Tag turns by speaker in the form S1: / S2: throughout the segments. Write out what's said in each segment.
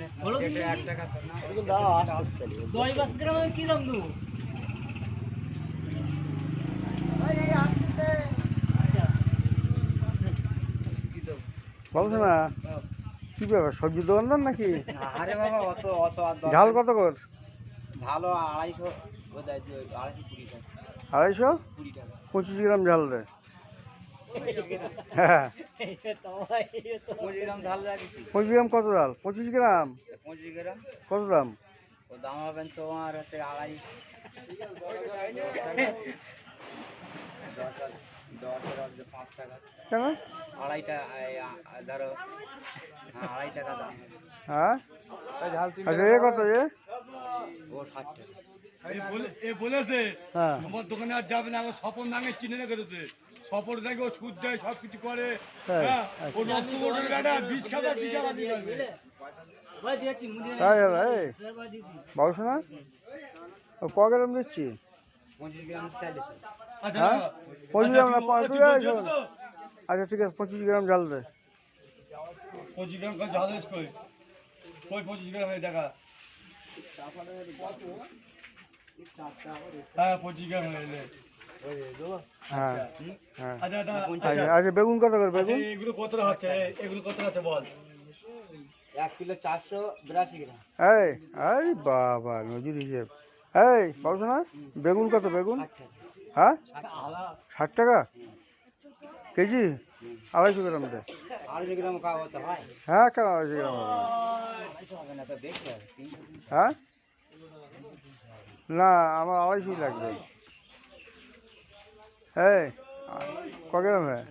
S1: 10 গ্রামে কি দাম দেবো?
S2: বলছো না কি ব্যাপার সবজি দোকানদার নাকি?
S3: আরে বাবা অত অত আর দরকার
S2: ঝাল
S3: নেই।
S2: কত কর?
S3: ঝালও 250 ও দেয় 250 টাকা
S2: 250
S3: 20 টাকা
S2: 25 গ্রাম ঝাল দেয়। হ্যাঁ
S3: 25 গ্রাম ঝাল দেয় কিছু
S2: 25 গ্রাম কত ঝাল? 25 গ্রাম
S3: 25 গ্রাম
S2: কত দাম?
S3: ও দাম হবেন তোমার হচ্ছে 2.5 10 5 টাকা
S2: কেন?
S3: 2.5 টাকা ধরো 2.5 টাকা দাম
S2: হ্যাঁ আচ্ছা এ কত এ?
S3: ও 60 টাকা
S4: বলেছে
S2: হ্যাঁ
S4: আমার দোকানে আর যাবে না, আমার স্বপন নামে চিনে রেখেছে। স্বপন নাকি ও সুদ দেয়, সব কিছু করে।
S2: তাই?
S4: হ্যাঁ, ও রক্ত কোটের বেটা, বীজ খাবে, বীজ আবার দিয়ে আসবে।
S1: ভাই দিয়েছি মুদি
S2: তাই হবে এই
S1: ভাই দিয়েছি।
S2: বলছো না ও ক গ্রাম দিচ্ছি?
S3: 25 গ্রাম চাইলে
S4: আচ্ছা,
S2: হ্যাঁ
S4: না,
S2: 25
S4: আচ্ছা,
S2: গ্রাম না
S4: তুই
S2: 25
S4: বলছিস
S2: শোন।
S4: তো?
S2: আচ্ছা ঠিক আছে 25 গ্রাম ঝাল দে।
S4: 25 গ্রাম করে ঝাল দিস কই? কই 25 গ্রাম এই টাকা? হ্যাঁ 25 গ্রাম হয়ে এলে।
S2: হ্যাঁ হ্যাঁ
S4: আচ্ছা, আচ্ছা,
S2: আচ্ছা আচ্ছা বেগুন কত করে
S4: আচ্ছা,
S2: বেগুন?
S4: এগুলো কতটা হচ্ছে? এগুলো কতটা হচ্ছে বল?
S3: 1 কিলো 482 গ্রাম
S2: এই আরে বাবা নজির হিসেব। এই বলছো না বেগুন কত বেগুন?
S3: 60 টাকা
S2: হ্যাঁ 60 টাকা কেজি? 250 গ্রাম দে।
S3: 2.5 গ্রাম খাওয়া হতে হয়
S2: হ্যাঁ কেন 250 গ্রাম হবে?
S3: 250 হবে না তো বেশি হবে 300
S2: হ্যাঁ না আমার 250 লাগবে। এই ক গ্রাম হ্যাঁ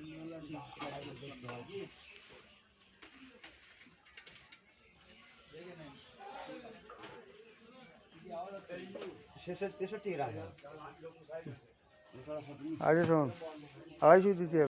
S3: শেষের 63 গ্রাম
S2: আচ্ছা শোন 250 দিতে হবে।